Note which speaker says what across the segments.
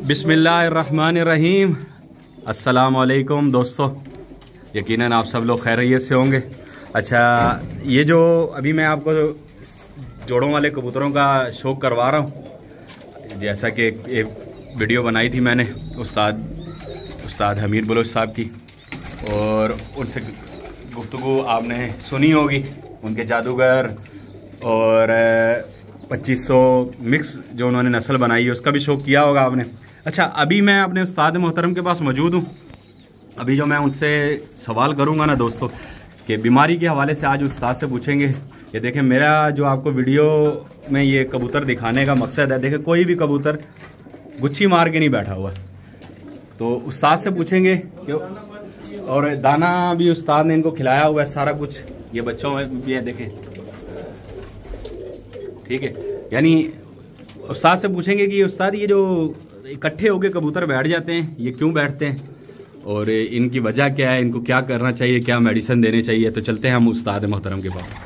Speaker 1: बिस्मिल्लाहिर्रहमानिर्रहीम। अस्सलाम वालेकुम दोस्तों, यकीनन आप सब लोग खैरियत से होंगे। अच्छा, ये जो अभी मैं आपको जोड़ों वाले कबूतरों का शौक करवा रहा हूँ, जैसा कि एक वीडियो बनाई थी मैंने उस्ताद हमीद बलोच साहब की, और उनसे गुफ्तगू आपने सुनी होगी, उनके जादूगर और 2500 मिक्स जो उन्होंने नस्ल बनाई है उसका भी शौक किया होगा आपने। अच्छा, अभी मैं अपने उस्ताद मोहतरम के पास मौजूद हूँ। अभी जो मैं उनसे सवाल करूँगा ना दोस्तों, कि बीमारी के हवाले से आज उस्ताद से पूछेंगे। ये देखें, मेरा जो आपको वीडियो में ये कबूतर दिखाने का मकसद है, देखें कोई भी कबूतर गुच्छी मार के नहीं बैठा हुआ, तो उस्ताद से पूछेंगे कि, और दाना भी उस्ताद ने इनको खिलाया हुआ है सारा कुछ, ये बच्चों में भी है देखें, ठीक है। यानी उस्ताद से पूछेंगे कि उस्ताद ये जो इकट्ठे होके कबूतर बैठ जाते हैं, ये क्यों बैठते हैं और इनकी वजह क्या है, इनको क्या करना चाहिए, क्या मेडिसिन देने चाहिए। तो चलते हैं हम उस्ताद मोहतरम के पास।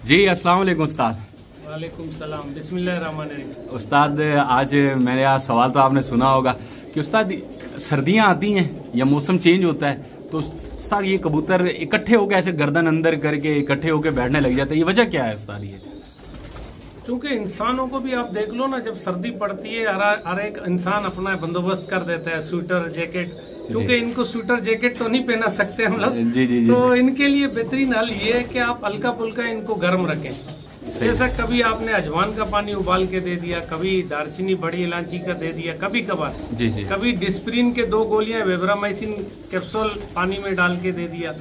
Speaker 1: जी अस्सलाम वालेकुम उस्ताद।
Speaker 2: वालेकुम सलाम, बिस्मिल्लाहिर्रहमानिर्रहीम।
Speaker 1: उस्ताद, आज मेरा सवाल तो आपने सुना होगा कि उस्ताद सर्दियाँ आती हैं या मौसम चेंज होता है, तो उस्ताद ये कबूतर इकट्ठे होकर ऐसे गर्दन अंदर करके इकट्ठे होकर बैठने लग जाते हैं, ये वजह क्या है उस्ताद? ये
Speaker 2: क्योंकि इंसानों को भी आप देख लो ना, जब सर्दी पड़ती है हर एक इंसान अपना बंदोबस्त कर देता है, स्वेटर जैकेट। क्योंकि इनको स्वेटर जैकेट तो नहीं पहना सकते हम लोग, तो इनके लिए बेहतरीन हल ये है कि आप हल्का फुल्का इनको गर्म रखें। जैसा कभी आपने अजवान का पानी उबाल के दे दिया, कभी दालचीनी बड़ी इलायची का दे दिया, कभी कभार कभी डिस्प्रिन के 2 गोलियां वेब्रामाइसिन कैप्सूल पानी में डाल के दे दिया।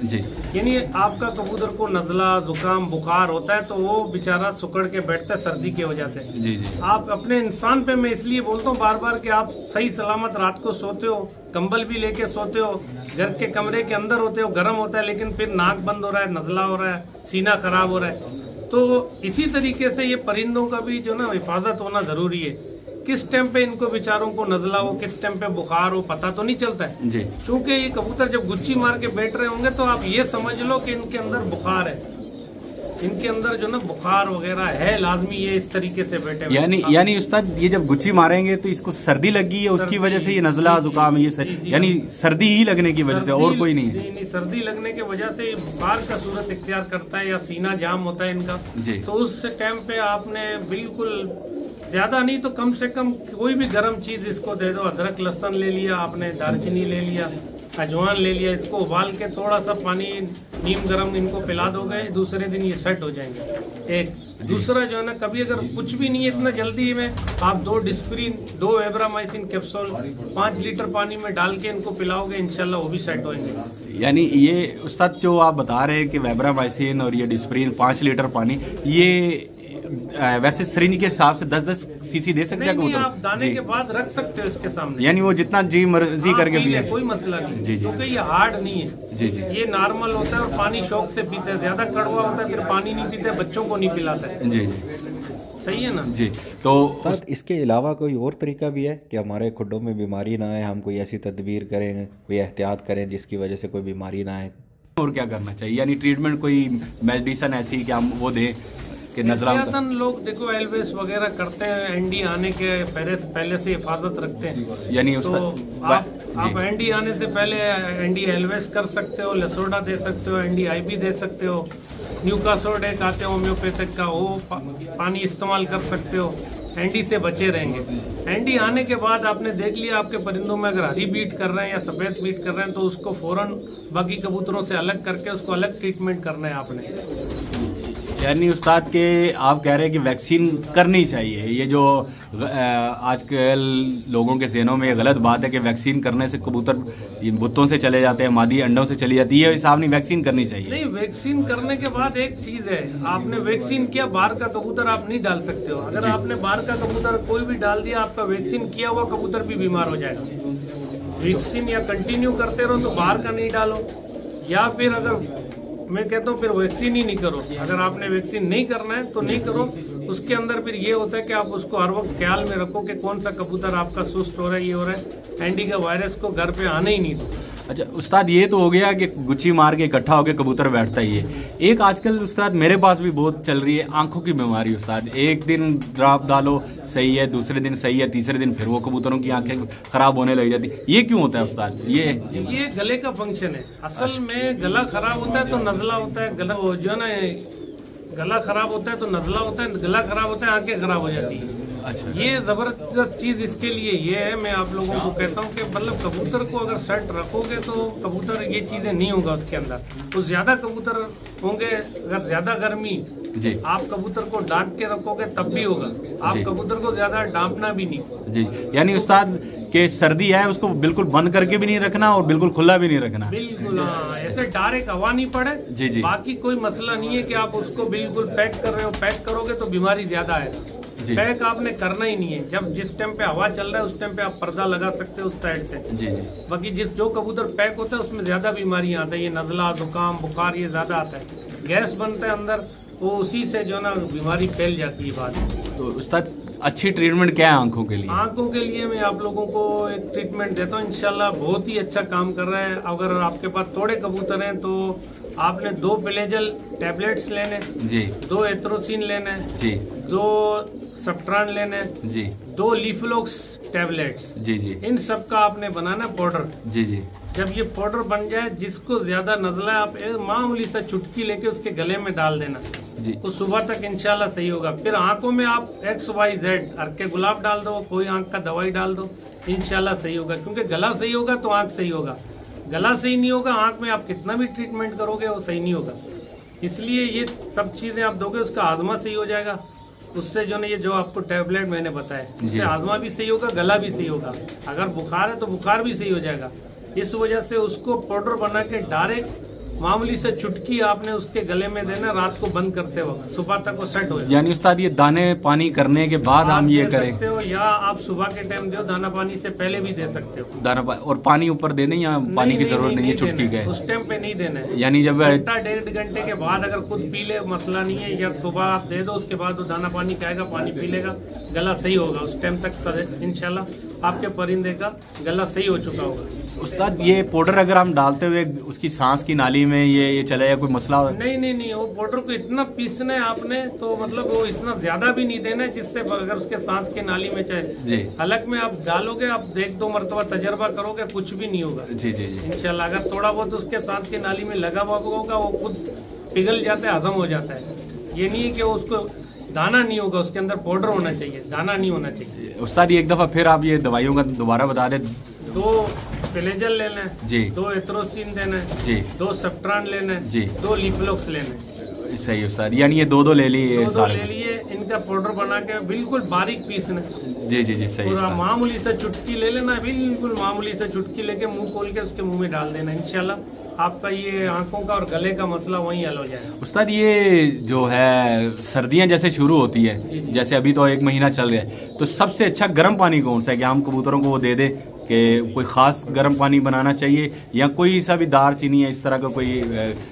Speaker 2: यानी आपका कबूतर को नजला जुकाम बुखार होता है तो वो बेचारा सुकड़ के बैठता है सर्दी की वजह से। आप अपने इंसान पे मैं इसलिए बोलता हूँ बार बार कि आप सही सलामत रात को सोते हो, कंबल भी लेके सोते हो, घर के कमरे के अंदर होते हो, गर्म होता है, लेकिन फिर नाक बंद हो रहा है, नजला हो रहा है, सीना खराब हो रहा है। तो इसी तरीके से ये परिंदों का भी जो ना हिफाजत होना जरूरी है। किस टाइम पे इनको बेचारों को नजला हो, किस टाइम पे बुखार हो, पता तो नहीं चलता है जी। क्योंकि ये कबूतर जब गुच्छी मार के बैठ रहे होंगे तो आप ये समझ लो कि इनके अंदर बुखार है, इनके अंदर जो ना बुखार वगैरह है लाजमी, ये इस तरीके से बैठे।
Speaker 1: यानी उस्ताद ये जब गुच्छी मारेंगे तो इसको सर्दी लगी है, उसकी वजह से ये नजला जुकाम, ये यानी सर्दी ही लगने की वजह से, और कोई नहीं है।
Speaker 2: नहीं, सर्दी लगने की वजह से बुखार का सूरत इख्तियार करता है या सीना जाम होता है इनका जी। तो उस टाइम पे आपने बिल्कुल ज्यादा नहीं तो कम से कम कोई भी गर्म चीज इसको दे दो। अदरक लहसुन ले लिया आपने, दालचीनी ले लिया, अजवान ले लिया, इसको उबाल के थोड़ा सा पानी नीम गरम इनको पिला दोगे, दूसरे दिन ये सेट हो जाएंगे। एक दूसरा जो है ना, कभी अगर कुछ भी नहीं है इतना जल्दी में, आप 2 डिस्प्रिन 2 वेब्रामाइसिन कैप्सूल 5 लीटर पानी में डाल के इनको पिलाओगे, इंशाल्लाह वो भी सेट होंगे।
Speaker 1: यानी ये उस्ताद जो आप बता रहे हैं कि वेब्रामाइसिन और ये डिस्प्रिन 5 लीटर पानी, ये वैसे सिरिंज के हिसाब से 10-10 सीसी दे सकते हैं कबूतर?
Speaker 2: आप दाने के बाद रख सकते हो इसके सामने,
Speaker 1: यानी वो जितना जी मर्जी करके पिए,
Speaker 2: कोई मसला नहीं, क्योंकि ये हार्ड नहीं है जी। ये नॉर्मल होता है और पानी शौक से पीते हैं। ज्यादा कड़वा होता है फिर पानी नहीं पीते, बच्चों को नहीं पिलाता है जी। सही है ना जी। तो
Speaker 3: इसके अलावा कोई और तरीका भी है कि हमारे खुड्डों में बीमारी ना आए, हम कोई ऐसी तदबीर करें, कोई एहतियात करें जिसकी वजह से कोई बीमारी ना आए?
Speaker 1: और क्या करना चाहिए, यानी ट्रीटमेंट कोई मेडिसिन ऐसी कि हम वो दें कि नजला?
Speaker 2: लोग देखो एलवेस वगैरह करते हैं, एनडी आने के पहले से हिफाजत रखते हैं।
Speaker 1: यानी
Speaker 2: तो आप एनडी आने से पहले एनडी एलवेस कर सकते हो, लेसोडा दे सकते हो, एनडी आईबी दे सकते हो, न्यूकासोड एक आते हो होम्योपैथिक का, वो पानी इस्तेमाल कर सकते हो, एनडी से बचे रहेंगे। एनडी आने के बाद आपने देख लिया आपके परिंदों में अगर हरी बीट कर रहे हैं या सफेद बीट कर रहे हैं, तो उसको फौरन बाकी कबूतरों से अलग करके उसको अलग ट्रीटमेंट करना है आपने।
Speaker 1: यानी उस्ताद के आप कह रहे हैं कि वैक्सीन करनी चाहिए। ये जो आजकल लोगों के ज़हनों में गलत बात है कि वैक्सीन करने से कबूतर बुत्तों से चले जाते हैं, मादी अंडों से चली जाती है, हिसाब नहीं, वैक्सीन करनी चाहिए?
Speaker 2: नहीं, वैक्सीन करने के बाद एक चीज़ है, आपने वैक्सीन किया, बाहर का कबूतर आप नहीं डाल सकते हो। अगर आपने बाहर का कबूतर कोई भी डाल दिया, आपका वैक्सीन किया हुआ कबूतर भी बीमार हो जाएगा। वैक्सीन या कंटिन्यू करते रहो तो बाहर का नहीं डालो, या फिर अगर मैं कहता हूँ फिर वैक्सीन ही नहीं करो। अगर आपने वैक्सीन नहीं करना है तो नहीं करो। उसके अंदर फिर ये होता है कि आप उसको हर वक्त ख्याल में रखो कि कौन सा कबूतर आपका सुस्त हो रहा है, ये हो रहा है, एनडी का वायरस को घर पे आने ही नहीं दो।
Speaker 1: अच्छा उस्ताद, ये तो हो गया कि गुच्छी मार के इकट्ठा होकर कबूतर बैठता ही है। एक आजकल उस्ताद मेरे पास भी बहुत चल रही है आंखों की बीमारी उस्ताद। एक दिन ड्रॉप डालो सही है, दूसरे दिन सही है, तीसरे दिन फिर वो कबूतरों की आंखें खराब होने लग जाती। ये क्यों होता है उस्ताद?
Speaker 2: ये गले का फंक्शन है असल में। गला खराब होता है तो नजला होता है, गला जो है ना, गला खराब होता है तो नजला होता है, गला खराब होता है आंखें खराब हो जाती है।
Speaker 1: अच्छा,
Speaker 2: ये जबरदस्त चीज इसके लिए ये है, मैं आप लोगों को कहता हूँ कि मतलब कबूतर को अगर सेट रखोगे तो कबूतर ये चीजें नहीं होगा उसके अंदर। तो ज्यादा कबूतर होंगे, अगर ज्यादा गर्मी
Speaker 1: जी,
Speaker 2: आप कबूतर को डांप के रखोगे तब भी होगा, आप कबूतर को ज्यादा डांपना भी नहीं
Speaker 1: जी। यानी उस्ताद के सर्दी है उसको बिल्कुल बंद करके भी नहीं रखना और बिल्कुल खुला भी नहीं रखना।
Speaker 2: बिल्कुल हाँ, ऐसे डायरेक्ट हवा नहीं पड़े
Speaker 1: जी जी।
Speaker 2: बाकी कोई मसला नहीं है कि आप उसको बिल्कुल पैक कर रहे हो, पैक करोगे तो बीमारी ज्यादा आएगा। पैक आपने करना ही नहीं है। जब जिस टाइम पे हवा चल रहा है उस टाइम पे आप पर्दा लगा सकते हो उस साइड से
Speaker 1: जी जी।
Speaker 2: बाकी जो कबूतर पैक होता है उसमें ज्यादा बीमारियां आता है, ये नजला, जुकाम, बुखार ये ज्यादा आता है। गैस बनता है अंदर, वो उसी से जो ना बीमारी फैल जाती है बाद में।
Speaker 1: तो उस्ताद अच्छी ट्रीटमेंट क्या है आंखों के लिए?
Speaker 2: आंखों के लिए मैं आप लोगों को एक ट्रीटमेंट देता हूँ, इंशाल्लाह बहुत ही अच्छा काम कर रहा है। अगर आपके पास थोड़े कबूतर हैं तो आपने 2 प्लेजल टैबलेट्स लेने
Speaker 1: जी,
Speaker 2: 2 एथ्रोसिन लेने
Speaker 1: जी,
Speaker 2: 2 सप्ट्रान लेने
Speaker 1: जी,
Speaker 2: 2 लीफलोक्स टैबलेट्स
Speaker 1: जी, जी,
Speaker 2: इन सब का आपने बनाना पाउडर।
Speaker 1: जी, जी,
Speaker 2: जब ये पाउडर बन जाए, जिसको ज्यादा नजला है आप एक मामूली सा चुटकी लेके उसके गले में डाल देना
Speaker 1: जी।
Speaker 2: तो सुबह तक इंशाल्लाह सही होगा। फिर आंखों में आप XYZ अर्के गुलाब डाल दो, कोई आंख का दवाई डाल दो, इंशाल्लाह सही होगा। क्योंकि गला सही होगा तो आंख सही होगा, गला सही नहीं होगा आंख में आप कितना भी ट्रीटमेंट करोगे वो सही नहीं होगा। इसलिए ये सब चीजें आप दोगे, उसका आजमा सही हो जाएगा। उससे जो ना ये जो आपको टैबलेट मैंने बताया उससे आजमा भी सही होगा, गला भी सही होगा। अगर बुखार है तो बुखार भी सही हो जाएगा। इस वजह से उसको पाउडर बना के डायरेक्ट मामूली से चुटकी आपने उसके गले में देना, रात को बंद करते वक्त सुबह तक वो सेट हो जाए।
Speaker 1: यानी उस्ताद ये दाने पानी करने के बाद हम ये करें
Speaker 2: सकते हो, या आप सुबह के टाइम दो, दाना पानी से पहले भी दे सकते हो।
Speaker 1: दाना और पानी ऊपर दे दें या पानी की जरूरत नहीं है चुटकी का?
Speaker 2: उस टाइम पे नहीं देना है,
Speaker 1: यानी जब
Speaker 2: घंटा 1.5 घंटे के बाद अगर खुद पी ले मसला नहीं है, या सुबह आप दे दो उसके बाद वो दाना पानी खाएगा, पानी पी लेगा, गला सही होगा। उस टाइम तक इंशाल्लाह आपके परिंदे का गला सही हो चुका होगा।
Speaker 1: उस्ताद ये पाउडर अगर हम डालते हुए उसकी सांस की नाली में ये चले या कोई मसला हो?
Speaker 2: नहीं, वो पाउडर को इतना पीसना है आपने, तो मतलब वो इतना ज्यादा भी नहीं देना है जिससे अगर उसके सांस की नाली में चाहे
Speaker 1: जी
Speaker 2: हलक में आप डालोगे, आप 1-2 मरतबा तजर्बा करोगे, कुछ भी नहीं होगा
Speaker 1: जी जी जी
Speaker 2: इंशाल्लाह। अगर थोड़ा बहुत उसके सांस की नाली में लगा हुआ होगा वो खुद पिघल जाता है, हजम हो जाता है। ये नहीं है कि उसको दाना नहीं होगा, उसके अंदर पाउडर होना चाहिए, दाना नहीं होना चाहिए।
Speaker 1: उस्ताद एक दफा फिर आप ये दवाइयों का दोबारा बता दें।
Speaker 2: 2 प्लेजल लेना है
Speaker 1: जी,
Speaker 2: 2 एथ्रोसिन देना है
Speaker 1: जी,
Speaker 2: 2 सप्ट्रान लेना है
Speaker 1: जी,
Speaker 2: 2 लीफलोक्स लेना है।
Speaker 1: सही उस्ताद, यानी ये 2 ले लिए,
Speaker 2: 2 ले लिए, इनका पाउडर बना के बिल्कुल बारीक पीसना।
Speaker 1: जी जी जी सही।
Speaker 2: पूरा मामूली सा चुटकी ले लेना, बिल्कुल मामूली सा चुटकी लेके मुंह खोल के उसके मुंह में डाल देना, इंशाल्लाह आपका ये आंखों का और गले का मसला वहीं हल हो जाएगा।
Speaker 1: उस्ताद ये जो है सर्दियां जैसे शुरू होती है, जैसे अभी तो 1 महीना चल रहा है, तो सबसे अच्छा गर्म पानी कौन सा है कि हम कबूतरों को वो दे दे कि कोई खास गर्म पानी बनाना चाहिए, या कोई सा भी दार चीनी है इस तरह का कोई,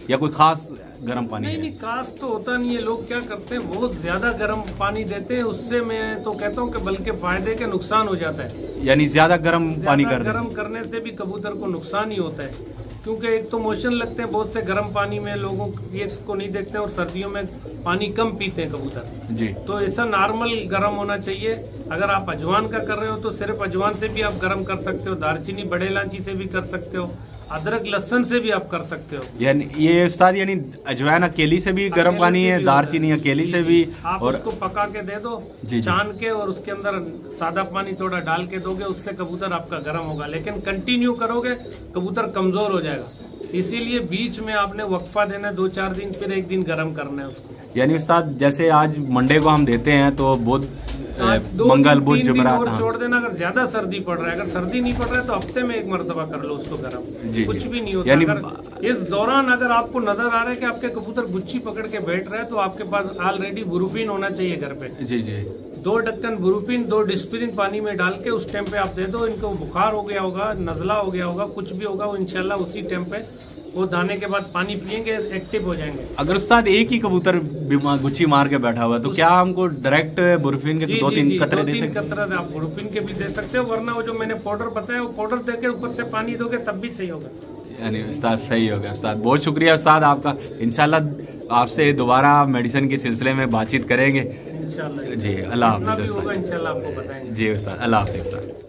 Speaker 1: या कोई खास गर्म पानी?
Speaker 2: नहीं, खास तो होता नहीं है। लोग क्या करते हैं बहुत ज्यादा गर्म पानी देते हैं, उससे मैं तो कहता हूँ कि बल्कि फायदे के नुकसान हो जाता है।
Speaker 1: यानी ज्यादा गर्म पानी कर
Speaker 2: गर्म करने से भी कबूतर को नुकसान ही होता है, क्योंकि एक तो मोशन लगते हैं बहुत से गर्म पानी में, लोगों ये इसको नहीं देखते हैं, और सर्दियों में पानी कम पीते हैं कबूतर
Speaker 1: जी।
Speaker 2: तो ऐसा नॉर्मल गर्म होना चाहिए। अगर आप अजवान का कर रहे हो तो सिर्फ अजवान से भी आप गर्म कर सकते हो, दालचीनी बड़े इलायची से भी कर सकते हो, अदरक लहसुन से भी आप कर सकते हो।
Speaker 1: यानी ये उस्ताद यानी अजवाइन अकेली से भी गर्म पानी है, दालचीनी अकेली से भी,
Speaker 2: आप उसको पका के दे दो छान के, और उसके अंदर सादा पानी थोड़ा डाल के दोगे, उससे कबूतर आपका गर्म होगा। लेकिन कंटिन्यू करोगे कबूतर कमजोर हो जाएगा, इसीलिए बीच में आपने वक्फा देना है 2-4 दिन, फिर 1 दिन गर्म करना है उसको।
Speaker 1: यानी उस्ताद जैसे आज मंडे को हम देते हैं तो बुध, मंगल, बुध, जुमेरात
Speaker 2: और छोड़ देना। अगर ज्यादा सर्दी पड़ रहा है, अगर सर्दी नहीं पड़ रहा है तो हफ्ते में 1 मरतबा कर लो उसको गर्म, कुछ भी नहीं होता। अगर इस दौरान अगर आपको नजर आ रहा है कि आपके कबूतर गुच्छी पकड़ के बैठ रहे हैं तो आपके पास ऑलरेडी बुरुफिन होना चाहिए घर पे।
Speaker 1: जी जी
Speaker 2: 2 ढक्कन बुरुफिन 2 डिस्प्रिन पानी में डाल के उस टाइम पे आप दे दो। इनको बुखार हो गया होगा, नजला हो गया होगा, कुछ भी होगा, वो इंशाल्लाह उसी टाइम पे वो दाने के बाद पानी पियेंगे, एक्टिव हो जाएंगे।
Speaker 1: अगर उस्ताद एक ही कबूतर गुच्ची मार के बैठा हुआ तो क्या हमको डायरेक्ट बुरफिन के 2-3 कतरे दे सकते?
Speaker 2: 2-3 कतरे आप बुरफिन के भी दे सकते हो, वरना वो जो मैंने पाउडर बताया वो पाउडर देके ऊपर से पानी दोगे तब भी सही होगा।
Speaker 1: यानी उस्ताद सही हो गया। उस्ताद बहुत शुक्रिया उस्ताद आपका। इंशाल्लाह आपसे दोबारा मेडिसिन के सिलसिले में बातचीत करेंगे
Speaker 2: इंशाल्लाह।
Speaker 1: जी। अल्लाह हाफिज़
Speaker 2: उस्ताद, इंशाल्लाह आपको बताएंगे।
Speaker 1: जी उस्ताद, अल्लाह हाफिज़ उस्ताद।